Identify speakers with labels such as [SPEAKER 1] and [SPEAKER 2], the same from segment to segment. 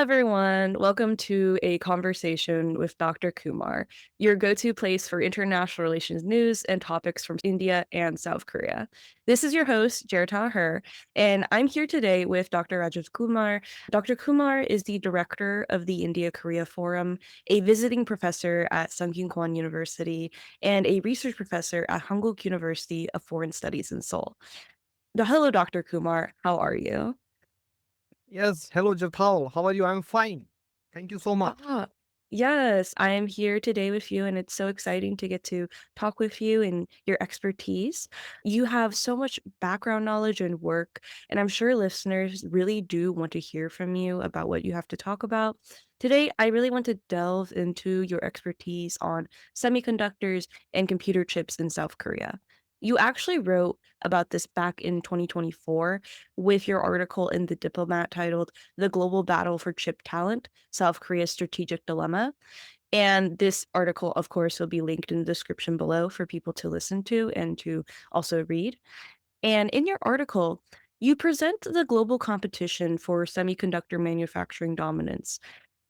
[SPEAKER 1] everyone. Welcome to a conversation with Dr. Kumar, your go to place for international relations news and topics from India and South Korea. This is your host, Jhertau Her, and I'm here today with Dr. Rajiv Kumar. Dr. Kumar is the director of the India Korea Forum, a visiting professor at Sungkyunkwan University, and a research professor at Hanguk University of Foreign Studies in Seoul. Hello, Dr. Kumar. How are you?
[SPEAKER 2] Yes, hello Jhertau. How are you? I'm fine. Thank you so much.
[SPEAKER 1] Ah, yes, I am here today with you, and it's so exciting to get to talk with you and your expertise. You have so much background knowledge and work, and I'm sure listeners really do want to hear from you about what you have to talk about. Today, I really want to delve into your expertise on semiconductors and computer chips in South Korea. You actually wrote about this back in 2024 with your article in The Diplomat titled The Global Battle for Chip Talent, South Korea's Strategic Dilemma. And this article, of course, will be linked in the description below for people to listen to and to also read. And in your article, you present the global competition for semiconductor manufacturing dominance.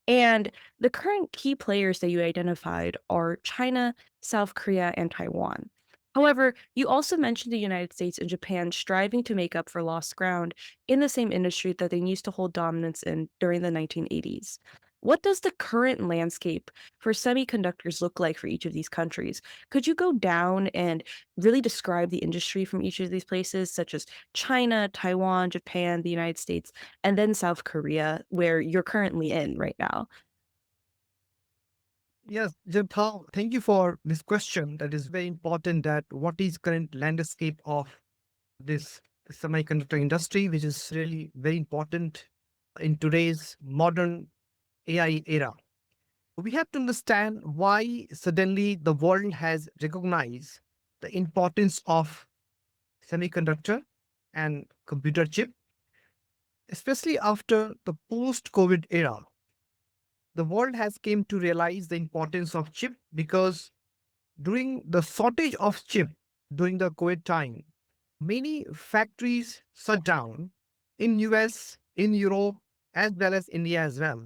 [SPEAKER 1] And the current key players that you identified are China, South Korea, and Taiwan. However, you also mentioned the United States and Japan striving to make up for lost ground in the same industry that they used to hold dominance in during the 1980s. What does the current landscape for semiconductors look like for each of these countries? Could you go down and really describe the industry from each of these places, such as China, Taiwan, Japan, the United States, and then South Korea, where you're currently in right now?
[SPEAKER 2] Yes, Jhertau, thank you for this question. That is very important. That what is current landscape of this semiconductor industry, which is really very important in today's modern AI era. We have to understand why suddenly the world has recognized the importance of semiconductor and computer chip, especially after the post-COVID era. The world has came to realize the importance of chip because during the shortage of chip during the COVID time, many factories shut down in US, in Europe, as well as India as well.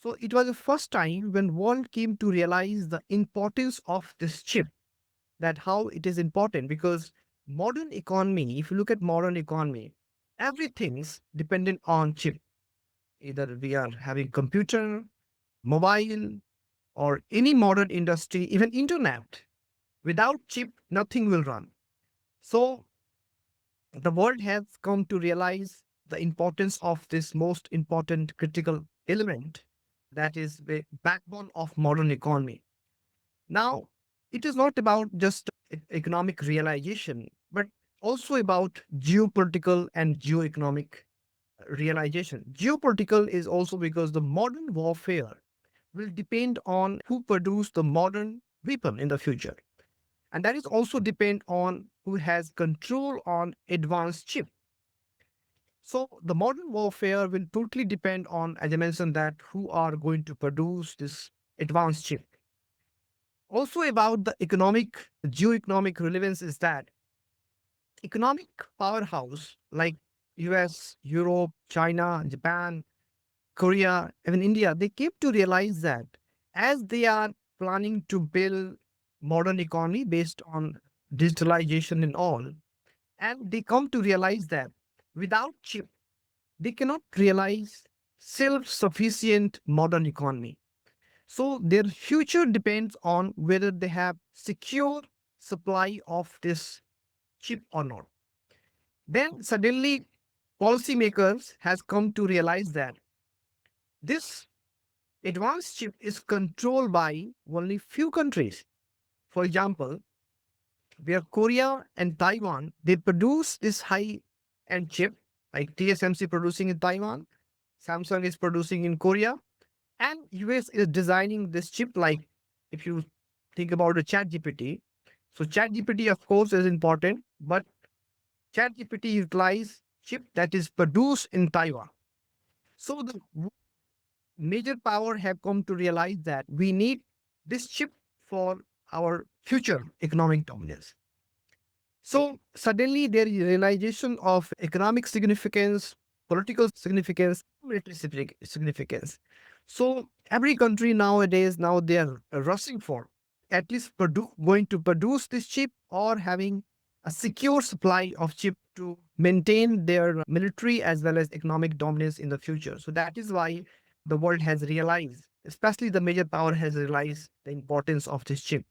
[SPEAKER 2] So it was the first time when world came to realize the importance of this chip, that how it is important because modern economy, if you look at modern economy, everything's dependent on chip. Either we are having computer, mobile, or any modern industry, even internet. Without chip, nothing will run. So the world has come to realize the importance of this most important critical element that is the backbone of modern economy. Now, it is not about just economic realization, but also about geopolitical and geoeconomic realization. Geopolitical is also because the modern warfare will depend on who produce the modern weapon in the future. And that is also depend on who has control on advanced chip. So the modern warfare will totally depend on, as I mentioned, that who are going to produce this advanced chip. Also about the economic, geoeconomic relevance is that economic powerhouse like US, Europe, China, Japan, Korea, even India, they came to realize that as they are planning to build modern economy based on digitalization and all, and they come to realize that without chip, they cannot realize self-sufficient modern economy. So their future depends on whether they have secure supply of this chip or not. Then suddenly policymakers has come to realize that this advanced chip is controlled by only few countries. For example, where Korea and Taiwan, they produce this high end chip, like TSMC producing in Taiwan, Samsung is producing in Korea, and US is designing this chip. Like if you think about the chat GPT, so chat GPT of course is important, but chat GPT utilize chip that is produced in Taiwan. So the major power have come to realize that we need this chip for our future economic dominance. So suddenly there is realization of economic significance, political significance, military significance. So every country nowadays, now they are rushing for at least going to produce this chip or having a secure supply of chip to maintain their military as well as economic dominance in the future. So that is why the world has realized, especially the major power has realized the importance of this chip.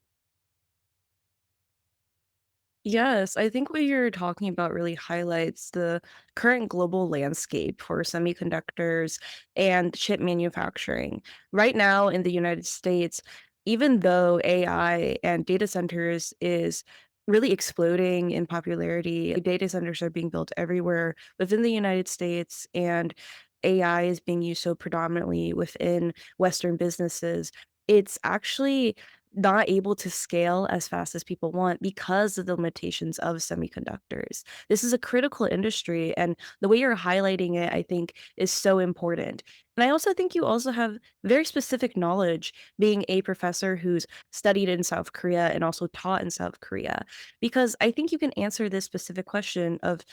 [SPEAKER 1] Yes, I think what you're talking about really highlights the current global landscape for semiconductors and chip manufacturing. Right now in the United States, even though AI and data centers is really exploding in popularity, data centers are being built everywhere within the United States, and AI is being used so predominantly within Western businesses. It's actually not able to scale as fast as people want because of the limitations of semiconductors. This is a critical industry, and the way you're highlighting it, I think, is so important. And I also think you also have very specific knowledge being a professor who's studied in South Korea and also taught in South Korea, because I think you can answer this specific question of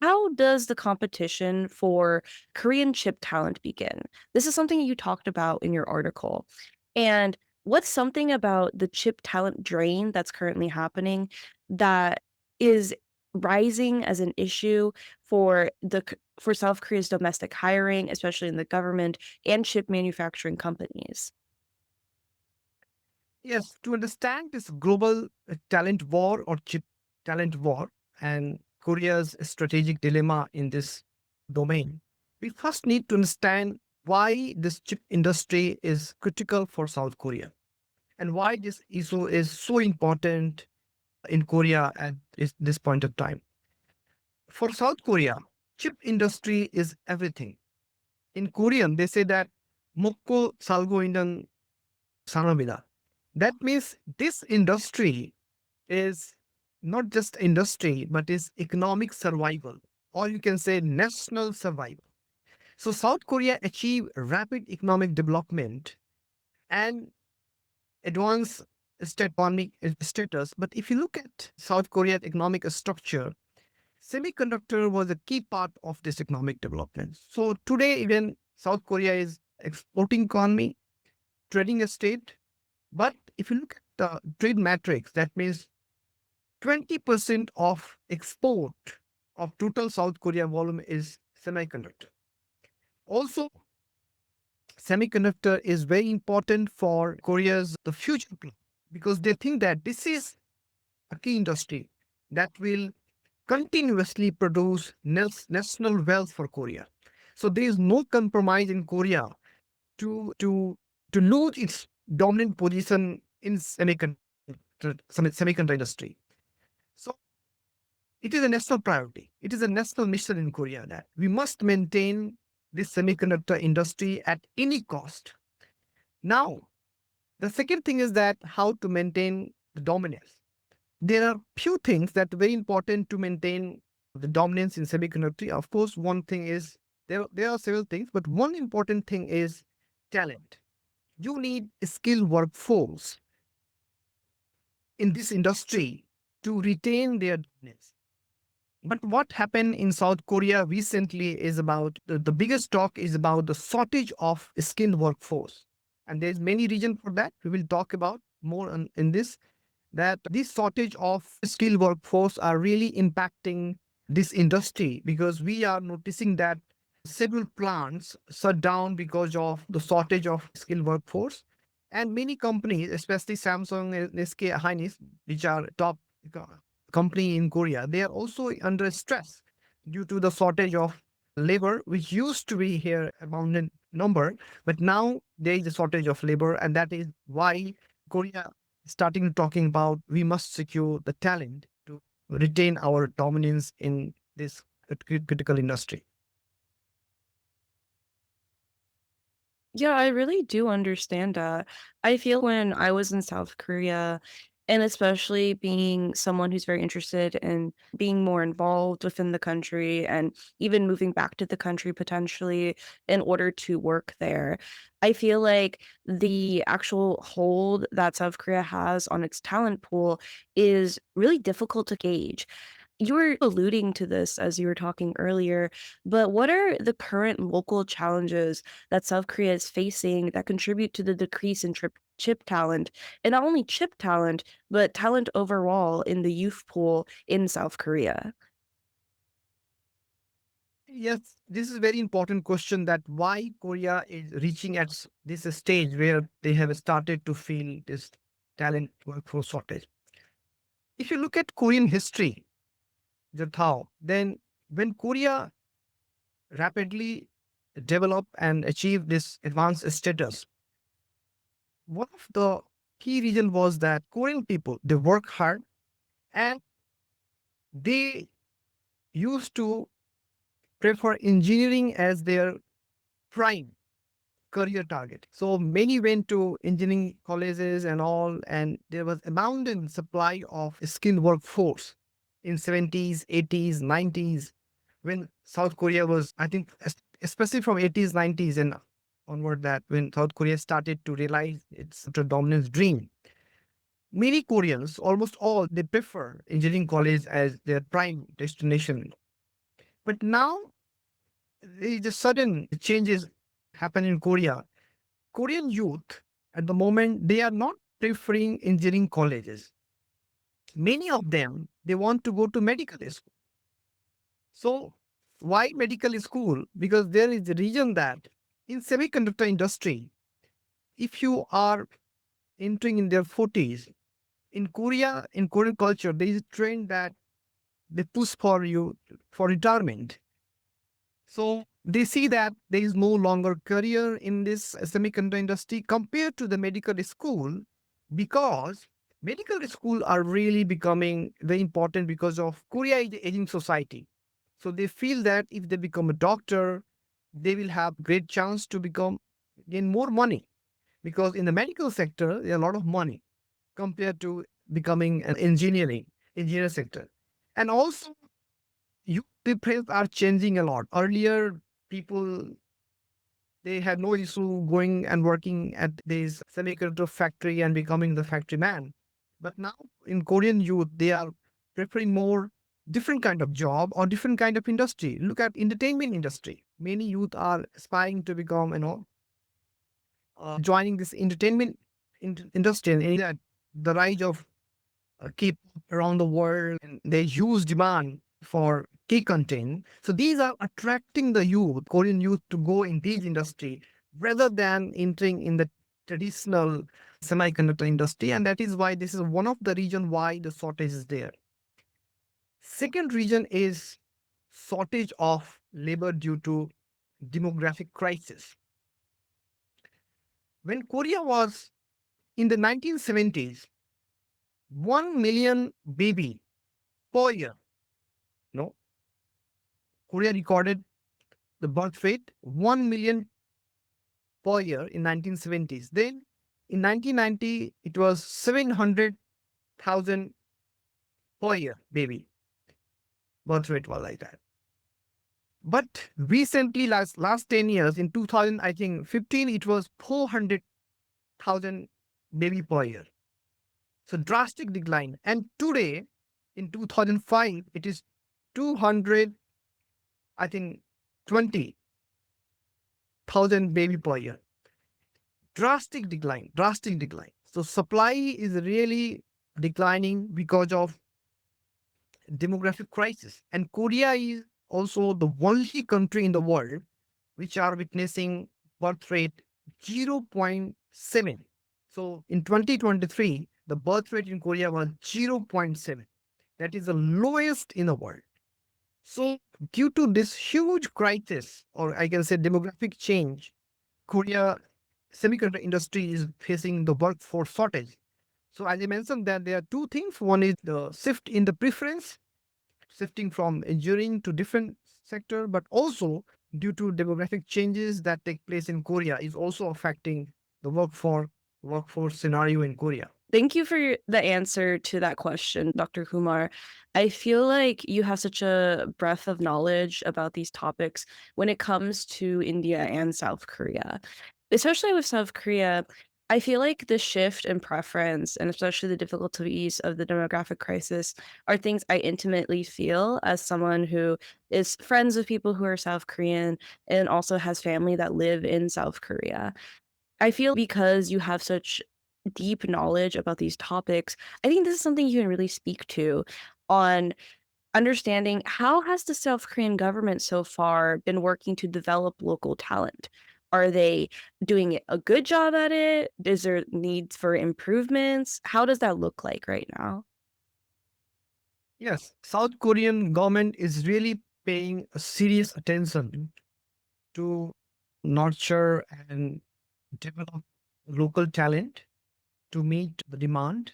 [SPEAKER 1] how does the competition for Korean chip talent begin? This is something you talked about in your article. And what's something about the chip talent drain that's currently happening that is rising as an issue for for South Korea's domestic hiring, especially in the government and chip manufacturing companies?
[SPEAKER 2] Yes, to understand this global talent war or chip talent war and Korea's strategic dilemma in this domain, we first need to understand why this chip industry is critical for South Korea and why this issue is so important in Korea at this point of time. For South Korea, chip industry is everything. In Korean, they say that 먹고 살고 있는 사람이다. That means this industry is not just industry, but is economic survival, or you can say national survival. So South Korea achieved rapid economic development and advanced economic status. But if you look at South Korea's economic structure, semiconductor was a key part of this economic development. So today, even South Korea is exporting economy, trading state. But if you look at the trade matrix, that means 20% of export of total South Korea volume is semiconductor. Also, semiconductor is very important for Korea's the future plan because they think that this is a key industry that will continuously produce national wealth for Korea. So there is no compromise in Korea to to to lose its dominant position in semiconductor industry. So it is a national priority. It is a national mission in Korea that we must maintain this semiconductor industry at any cost. Now, the second thing is that how to maintain the dominance. There are few things that are very important to maintain the dominance in semiconductor. Of course, one thing is there are several things, but one important thing is talent. You need a skilled workforce in this industry to retain their dominance. But what happened in South Korea recently is about the biggest talk is about the shortage of skilled workforce. And there's many reasons for that. We will talk about more in this, that this shortage of skilled workforce are really impacting this industry because we are noticing that several plants shut down because of the shortage of skilled workforce. And many companies, especially Samsung and SK Hynix, which are top company in Korea, they are also under stress due to the shortage of labor, which used to be here abundant number, but now there is a shortage of labor, and that is why Korea is starting talking about we must secure the talent to retain our dominance in this critical industry.
[SPEAKER 1] Yeah, I really do understand that. I feel when I was in South Korea, and especially being someone who's very interested in being more involved within the country and even moving back to the country potentially in order to work there, I feel like the actual hold that South Korea has on its talent pool is really difficult to gauge. You were alluding to this as you were talking earlier, but what are the current local challenges that South Korea is facing that contribute to the decrease in chip talent? And not only chip talent, but talent overall in the youth pool in South Korea?
[SPEAKER 2] Yes, this is a very important question that why Korea is reaching at this stage where they have started to feel this talent workforce shortage. If you look at Korean history, Jhertau, then when Korea rapidly developed and achieved this advanced status, one of the key reason was that Korean people they work hard and they used to prefer engineering as their prime career target. So many went to engineering colleges and all, and there was abundant supply of skilled workforce in 70s, 80s, 90s, when South Korea was, I think, especially from 80s, 90s and onward, that when South Korea started to realize its dominance dream. Many Koreans, almost all, they prefer engineering college as their prime destination. But now, there is a sudden changes happen in Korea. Korean youth at the moment they are not preferring engineering colleges. Many of them they want to go to medical school. So why medical school? Because there is a reason that in semiconductor industry, if you are entering in their 40s, in Korea, in Korean culture, there is a trend that they push for you for retirement. So they see that there is no longer career in this semiconductor industry compared to the medical school because medical school are really becoming very important because of Korea is aging society. So they feel that if they become a doctor, they will have great chance to become gain more money because in the medical sector there are a lot of money compared to becoming an engineer sector. And also youth preferences are changing a lot. Earlier, people they had no issue going and working at this semiconductor factory and becoming the factory man. But now in Korean youth, they are preferring more different kind of job or different kind of industry. Look at entertainment industry. Many youth are aspiring to become, joining this entertainment industry and that the rise of K-pop around the world, and there's huge demand for K content. So these are attracting the youth, Korean youth, to go in this industry rather than entering in the traditional semiconductor industry, and that is why this is one of the reason why the shortage is there. Second reason is shortage of labor due to demographic crisis. When Korea was in the 1970s, 1 million baby per year. No, Korea recorded the birth rate 1 million per year in 1970s. Then in 1990, it was 700,000 per year baby. Birth rate was like that. But recently, last 10 years, in 2000, I think 15, it was 400,000 baby per year. So drastic decline. And today, in 2005, it is 200, I think 20,000 baby per year. Drastic decline, drastic decline. So supply is really declining because of demographic crisis. And Korea is also the only country in the world which are witnessing birth rate 0.7. So in 2023, the birth rate in Korea was 0.7. That is the lowest in the world. So due to this huge crisis, or I can say demographic change, Korea semiconductor industry is facing the workforce shortage. So as I mentioned that there are two things. One is the shift in the preference, shifting from engineering to different sector, but also due to demographic changes that take place in Korea is also affecting the workforce scenario in Korea.
[SPEAKER 1] Thank you for the answer to that question, Dr. Kumar. I feel like you have such a breadth of knowledge about these topics when it comes to India and South Korea. Especially with South Korea, I feel like the shift in preference and especially the difficulties of the demographic crisis are things I intimately feel as someone who is friends with people who are South Korean and also has family that live in South Korea. I feel because you have such deep knowledge about these topics, I think this is something you can really speak to on understanding how has the South Korean government so far been working to develop local talent? Are they doing a good job at it? Is there needs for improvements? How does that look like right now?
[SPEAKER 2] Yes, South Korean government is really paying a serious attention to nurture and develop local talent to meet the demand.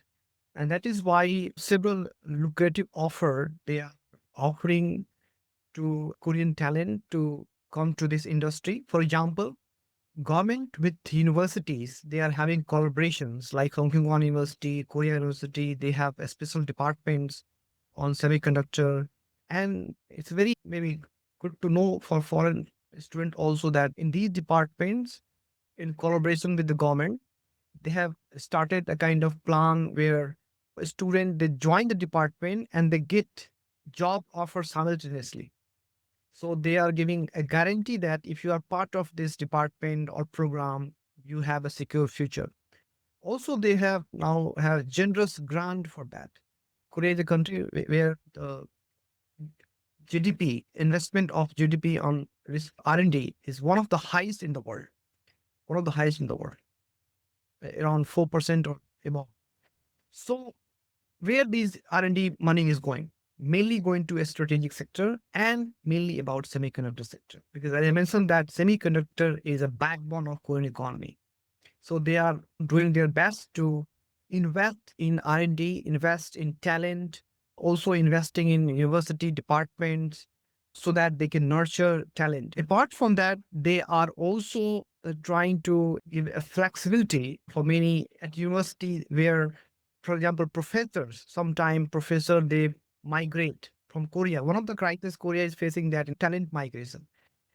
[SPEAKER 2] And that is why several lucrative offer they are offering to Korean talent to come to this industry. For example, government with universities, they are having collaborations like Hongkong University, Korea University, they have a special departments on semiconductor. And it's very maybe good to know for foreign student also that in these departments, in collaboration with the government, they have started a kind of plan where a student they join the department and they get job offers simultaneously. So they are giving a guarantee that if you are part of this department or program, you have a secure future. Also, they have now have generous grant for that. Korea is a country where the GDP investment of GDP on R&D is one of the highest in the world. One of the highest in the world, around 4% or above. So where these R&D money is going, mainly going to a strategic sector and mainly about semiconductor sector. Because as I mentioned that semiconductor is a backbone of Korean economy. So they are doing their best to invest in R&D, invest in talent, also investing in university departments so that they can nurture talent. Apart from that, they are also trying to give a flexibility for many at university where, for example, professors, sometime professor, they migrate from Korea. One of the crises Korea is facing that talent migration,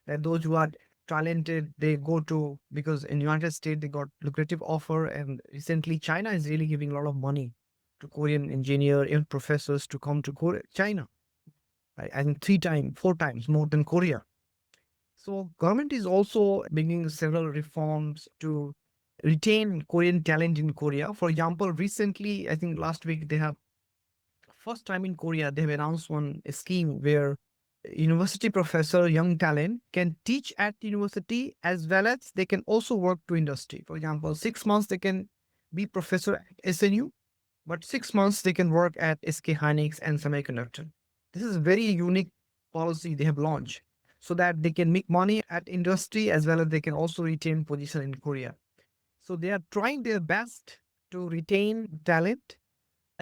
[SPEAKER 2] that those who are talented they go to because in United States they got lucrative offer, and recently China is really giving a lot of money to Korean engineer and professors to come to China, right? And three times, four times more than Korea. So government is also bringing several reforms to retain Korean talent in Korea. For example, recently I think last week they have first time in Korea, they have announced one scheme where university professor, young talent can teach at university as well as they can also work to industry. For example, 6 months they can be professor at SNU, but 6 months they can work at SK Hynix and Semiconductor. This is a very unique policy they have launched so that they can make money at industry as well as they can also retain position in Korea. So they are trying their best to retain talent.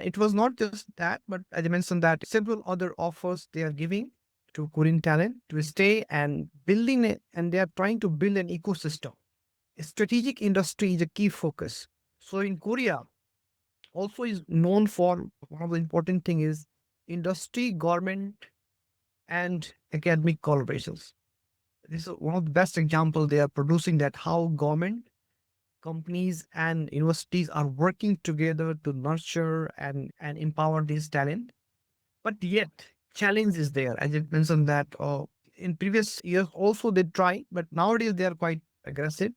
[SPEAKER 2] It was not just that, but as I mentioned that several other offers they are giving to Korean talent to stay and building it, and they are trying to build an ecosystem. Strategic industry is a key focus. So in Korea, also is known for one of the important thing is industry, government, and academic collaborations. This is one of the best examples they are producing that how government companies and universities are working together to nurture and empower this talent. But yet, challenge is there. As I mentioned that in previous years also they try, but nowadays they are quite aggressive.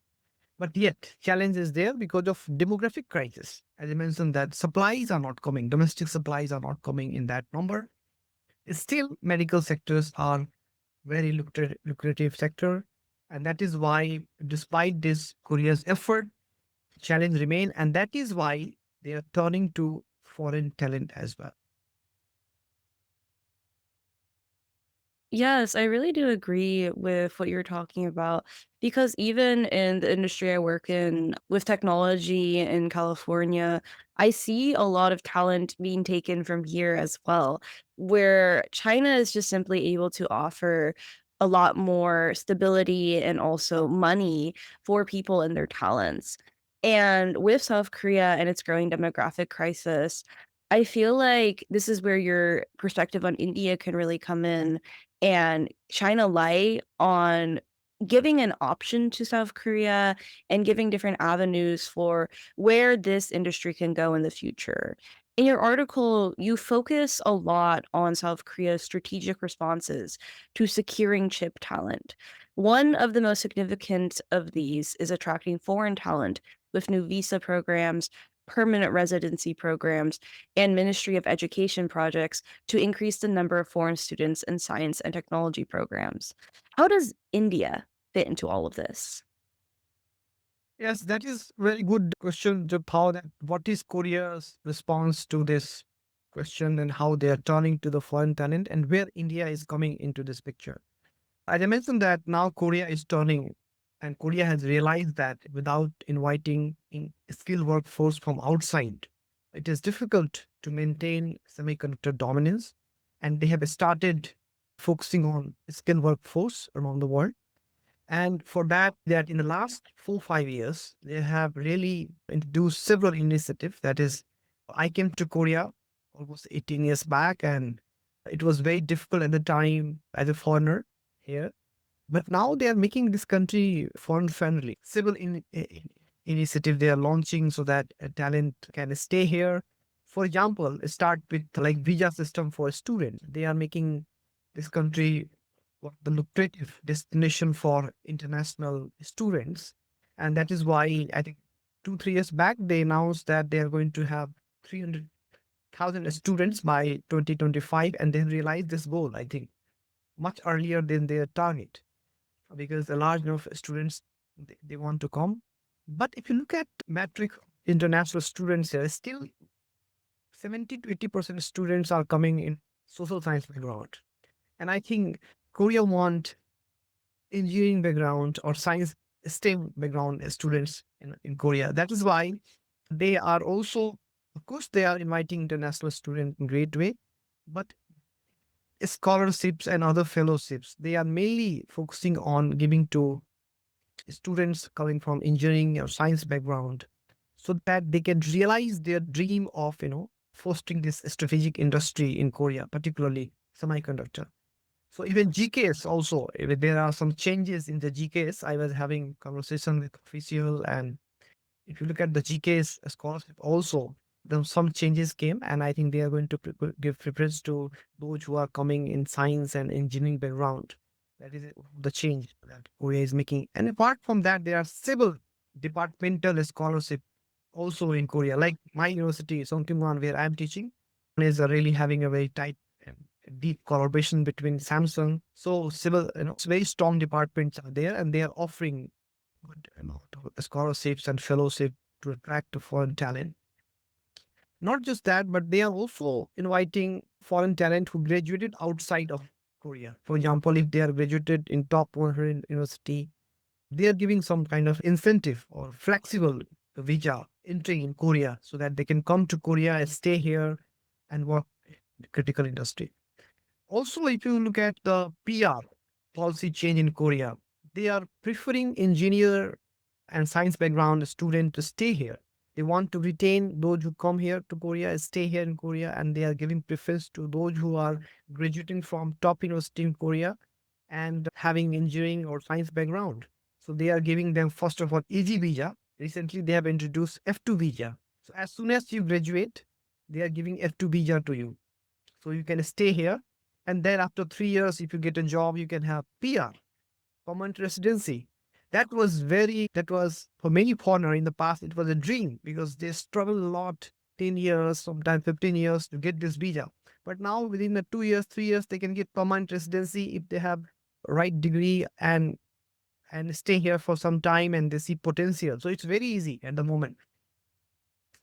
[SPEAKER 2] But yet, challenge is there because of demographic crisis. As I mentioned that supplies are not coming, domestic supplies are not coming in that number. Still, medical sectors are very lucrative sector. And that is why, despite this Korea's effort, challenge remain, and that is why they are turning to foreign talent as well.
[SPEAKER 1] Yes, I really do agree with what you're talking about because even in the industry I work in with technology in California, I see a lot of talent being taken from here as well, where China is just simply able to offer a lot more stability and also money for people and their talents. And with South Korea and its growing demographic crisis, I feel like this is where your perspective on India can really come in and shine a light on giving an option to South Korea and giving different avenues for where this industry can go in the future. In your article, you focus a lot on South Korea's strategic responses to securing chip talent. One of the most significant of these is attracting foreign talent with new visa programs, permanent residency programs, and Ministry of Education projects to increase the number of foreign students in science and technology programs. How does India fit into all of this?
[SPEAKER 2] Yes, that is very good question, how that what is Korea's response to this question and how they are turning to the foreign talent and where India is coming into this picture. As I mentioned that now Korea is turning and Korea has realized that without inviting in skilled workforce from outside, it is difficult to maintain semiconductor dominance. And they have started focusing on skilled workforce around the world. And for that in the last 4 5 years, they have really introduced several initiatives. That is, I came to Korea almost 18 years back, and it was very difficult at the time as a foreigner here. But now they are making this country foreign friendly. Several initiative they are launching so that talent can stay here. For example, start with like visa system for students. They are making this country the lucrative destination for international students. And that is why I think 2 3 years back they announced that they are going to have 300,000 students by 2025, and they realized this goal, I think, much earlier than their target because a large number of students they want to come. But if you look at metric international students here, still 70 to 80% students are coming in social science background. And I think Korea want engineering background or science STEM background students in Korea. That is why they are also, of course, they are inviting international students in great way, but scholarships and other fellowships, they are mainly focusing on giving to students coming from engineering or science background so that they can realize their dream of, fostering this strategic industry in Korea, particularly semiconductor. So even GKS also, if there are some changes in the GKS. I was having conversation with official, and if you look at the GK's scholarship also, then some changes came, and I think they are going to give preference to those who are coming in science and engineering background. That is the change that Korea is making. And apart from that, there are several departmental scholarship also in Korea, like my university, Songkyunwan, where I'm teaching, is really having a very tight and deep collaboration between Samsung. So civil, it's very strong departments are there, and they are offering good amount of scholarships and fellowship to attract foreign talent. Not just that, but they are also inviting foreign talent who graduated outside of Korea. For example, if they are graduated in top 100 university, they are giving some kind of incentive or flexible visa entry in Korea so that they can come to Korea and stay here and work in the critical industry. Also, if you look at the PR policy change in Korea, they are preferring engineer and science background student to stay here. They want to retain those who come here to Korea and stay here in Korea, and they are giving preference to those who are graduating from top university in Korea and having engineering or science background. So they are giving them first of all easy visa. Recently, they have introduced F2 visa. So as soon as you graduate, they are giving F2 visa to you, so you can stay here. And then after 3 years, if you get a job, you can have PR, permanent residency. That was for many foreigner in the past, it was a dream because they struggle a lot, 10 years, sometimes 15 years to get this visa. But now within the 2 years, 3 years, they can get permanent residency if they have right degree and stay here for some time and they see potential. So it's very easy at the moment.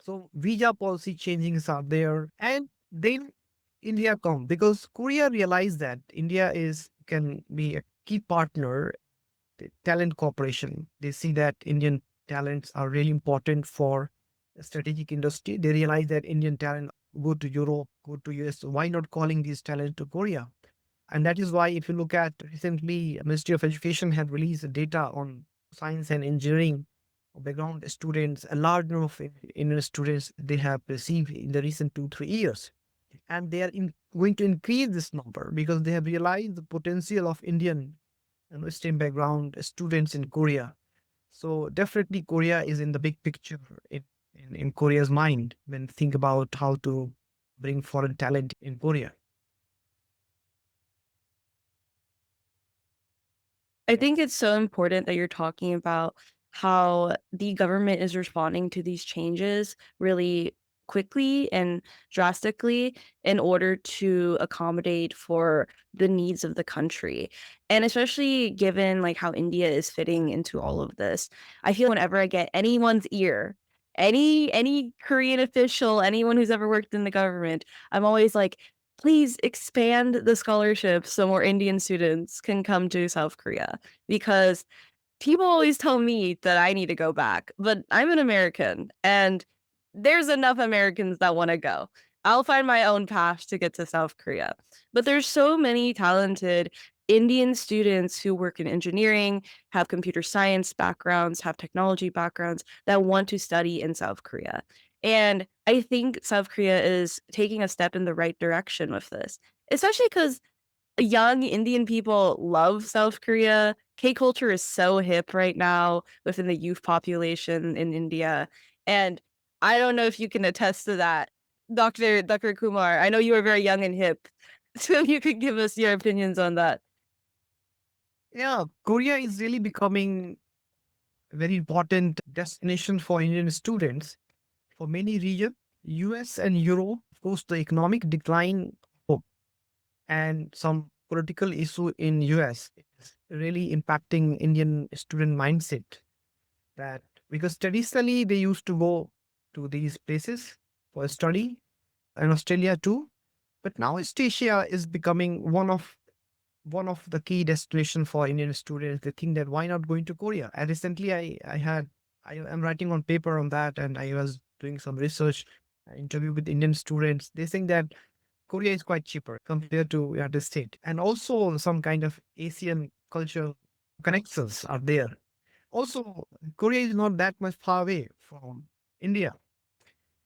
[SPEAKER 2] So visa policy changings are there. And then India come because Korea realized that India is can be a key partner, talent cooperation. They see that Indian talents are really important for the strategic industry. They realize that Indian talent go to Europe, go to US. So why not calling these talent to Korea? And that is why if you look at recently, Ministry of Education had released data on science and engineering background students, a large number of Indian students they have received in the recent 2 3 years, and they are going to increase this number because they have realized the potential of Indian STEM background students in Korea. So definitely Korea is in the big picture in Korea's mind when think about how to bring foreign talent in Korea.
[SPEAKER 1] I think it's so important that you're talking about how the government is responding to these changes really quickly and drastically in order to accommodate for the needs of the country. And especially given like how India is fitting into all of this. I feel whenever I get anyone's ear, any Korean official, anyone who's ever worked in the government, I'm always like, please expand the scholarships so more Indian students can come to South Korea because people always tell me that I need to go back, but I'm an American and there's enough Americans that want to go. I'll find my own path to get to South Korea. But there's so many talented Indian students who work in engineering, have computer science backgrounds, have technology backgrounds that want to study in South Korea. And I think South Korea is taking a step in the right direction with this, especially because young Indian people love South Korea. K-culture is so hip right now within the youth population in India, and I don't know if you can attest to that, Dr. Kumar. I know you are very young and hip, so you could give us your opinions on that.
[SPEAKER 2] Yeah, Korea is really becoming a very important destination for Indian students. For many regions, US and Europe, of course, the economic decline and some political issue in US is really impacting Indian student mindset that because traditionally they used to go to these places for study and Australia too. But now East Asia is becoming one of the key destination for Indian students. They think that why not going to Korea? And recently I am writing on paper on that and I was doing some research interview with Indian students. They think that Korea is quite cheaper compared to United States. And also some kind of Asian cultural connections are there. Also, Korea is not that much far away from India.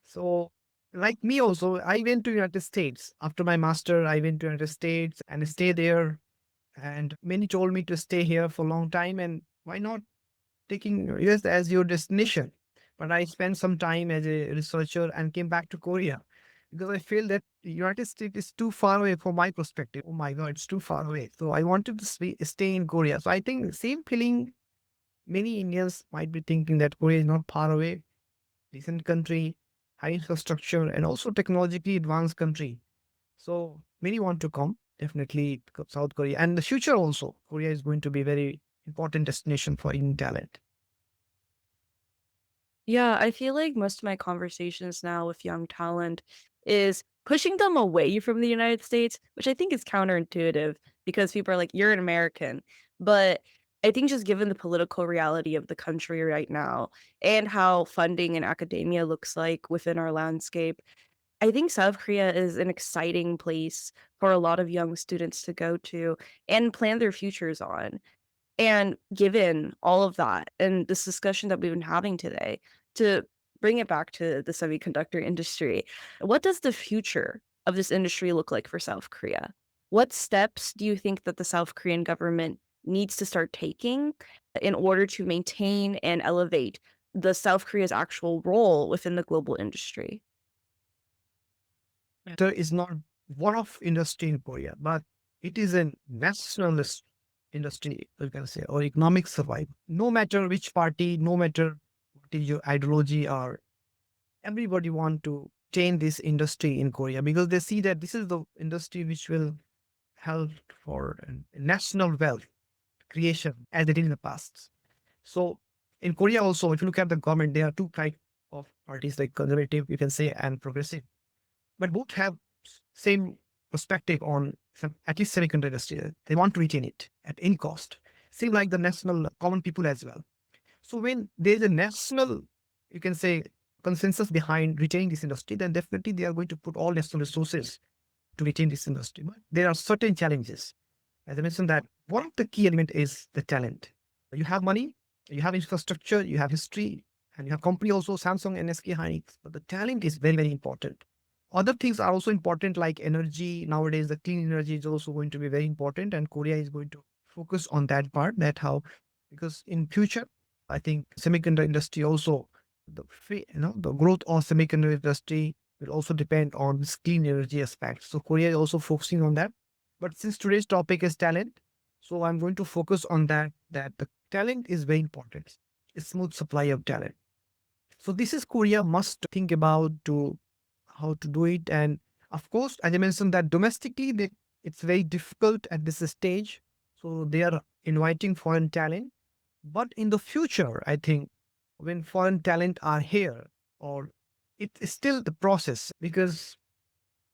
[SPEAKER 2] So like me also, I went to United States. After my master, I went to United States and stay there. And many told me to stay here for a long time and why not taking US as your destination. But I spent some time as a researcher and came back to Korea because I feel that the United States is too far away from my perspective. Oh my God, it's too far away. So I wanted to stay in Korea. So I think the same feeling many Indians might be thinking that Korea is not far away, decent country, high infrastructure, and also technologically advanced country. So many want to come, definitely South Korea. And the future also, Korea is going to be very important destination for Indian talent.
[SPEAKER 1] Yeah, I feel like most of my conversations now with young talent is pushing them away from the United States, which I think is counterintuitive because people are like, you're an American. But I think just given the political reality of the country right now and how funding in academia looks like within our landscape, I think South Korea is an exciting place for a lot of young students to go to and plan their futures on. And given all of that and this discussion that we've been having today, to bring it back to the semiconductor industry, what does the future of this industry look like for South Korea? What steps do you think that the South Korean government needs to start taking in order to maintain and elevate the South Korea's actual role within the global industry?
[SPEAKER 2] There is not one of industry in Korea, but it is a nationalist industry, you can say, or economic survival. No matter which party, no matter what is your ideology, or everybody want to change this industry in Korea because they see that this is the industry which will help for national wealth creation as it did in the past. So in Korea also, if you look at the government, there are two type of parties like conservative, you can say, and progressive, but both have same perspective on at least semiconductor industry. They want to retain it at any cost. Same like the national common people as well. So when there is a national, you can say, consensus behind retaining this industry, then definitely they are going to put all national resources to retain this industry. But there are certain challenges. As I mentioned, that one of the key element is the talent. You have money, you have infrastructure, you have history, and you have company also, Samsung and SK Hynix. But the talent is very, very important. Other things are also important, like energy. Nowadays, the clean energy is also going to be very important, and Korea is going to focus on that part, that how, because in future, I think semiconductor industry also, the growth of semiconductor industry will also depend on this clean energy aspect. So Korea is also focusing on that. But since today's topic is talent, so I'm going to focus on that the talent is very important. A smooth supply of talent. So this is Korea must think about to how to do it. And of course, as I mentioned that domestically it's very difficult at this stage. So they are inviting foreign talent. But in the future, I think when foreign talent are here, or it's still the process, because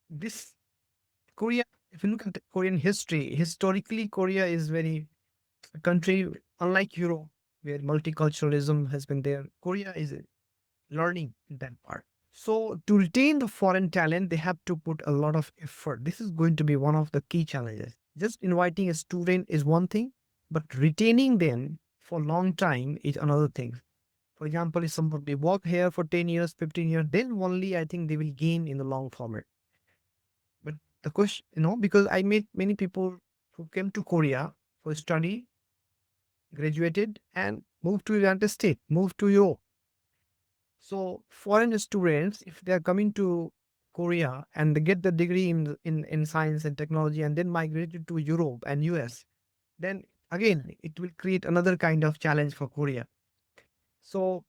[SPEAKER 2] this Korea, if you look at the Korean history, historically Korea is very a country unlike Europe where multiculturalism has been there. Korea is learning in that part. So to retain the foreign talent, they have to put a lot of effort. This is going to be one of the key challenges. Just inviting a student is one thing, but retaining them for a long time is another thing. For example, if somebody work here for 10 years, 15 years, then only I think they will gain in the long format. But the question, because I met many people who came to Korea for study, graduated, and moved to United States, moved to Europe. So foreign students, if they are coming to Korea and they get the degree in science and technology and then migrated to Europe and US, then again it will create another kind of challenge for Korea. So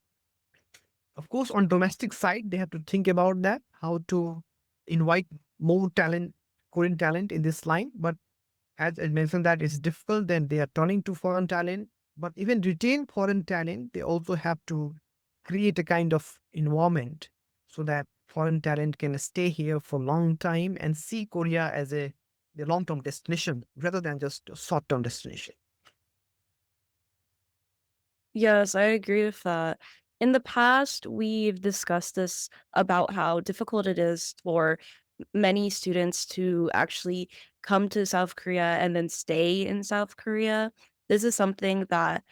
[SPEAKER 2] of course on domestic side they have to think about that, how to invite more talent, Korean talent in this line. But as I mentioned that it's difficult, then they are turning to foreign talent. But even retain foreign talent, they also have to create a kind of environment so that foreign talent can stay here for a long time and see Korea as a the long-term destination rather than just a short-term destination.
[SPEAKER 1] Yes, I agree with that. In the past, we've discussed this about how difficult it is for many students to actually come to South Korea and then stay in South Korea. This is something that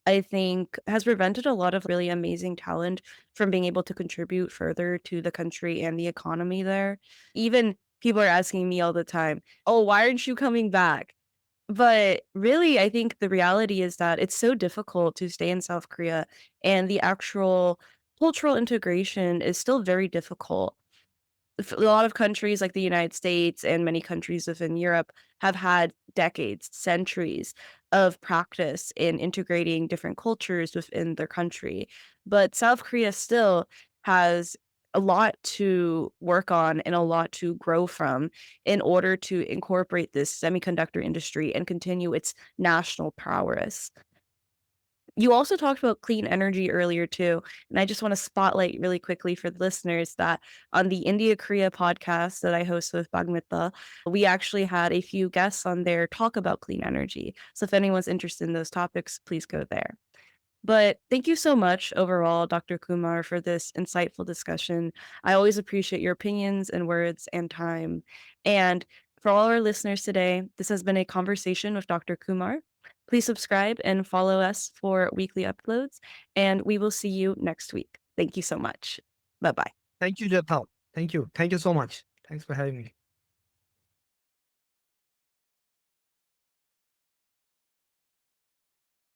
[SPEAKER 1] I think has prevented a lot of really amazing talent from being able to contribute further to the country and the economy there. Even people are asking me all the time, "Oh, why aren't you coming back?" But really, I think the reality is that it's so difficult to stay in South Korea, and the actual cultural integration is still very difficult. A lot of countries like the United States and many countries within Europe have had decades, centuries of practice in integrating different cultures within their country. But South Korea still has a lot to work on and a lot to grow from in order to incorporate this semiconductor industry and continue its national prowess. You also talked about clean energy earlier too, and I just want to spotlight really quickly for the listeners that on the India Korea podcast that I host with Bagmita, we actually had a few guests on there talk about clean energy. So if anyone's interested in those topics, please go there. But thank you so much overall, Dr. Kumar, for this insightful discussion. I always appreciate your opinions and words and time. And for all our listeners today, this has been a conversation with Dr. Kumar. Please subscribe and follow us for weekly uploads, and we will see you next week. Thank you so much. Bye bye.
[SPEAKER 2] Thank you, Jethal. Thank you. Thank you so much. Thanks for having me.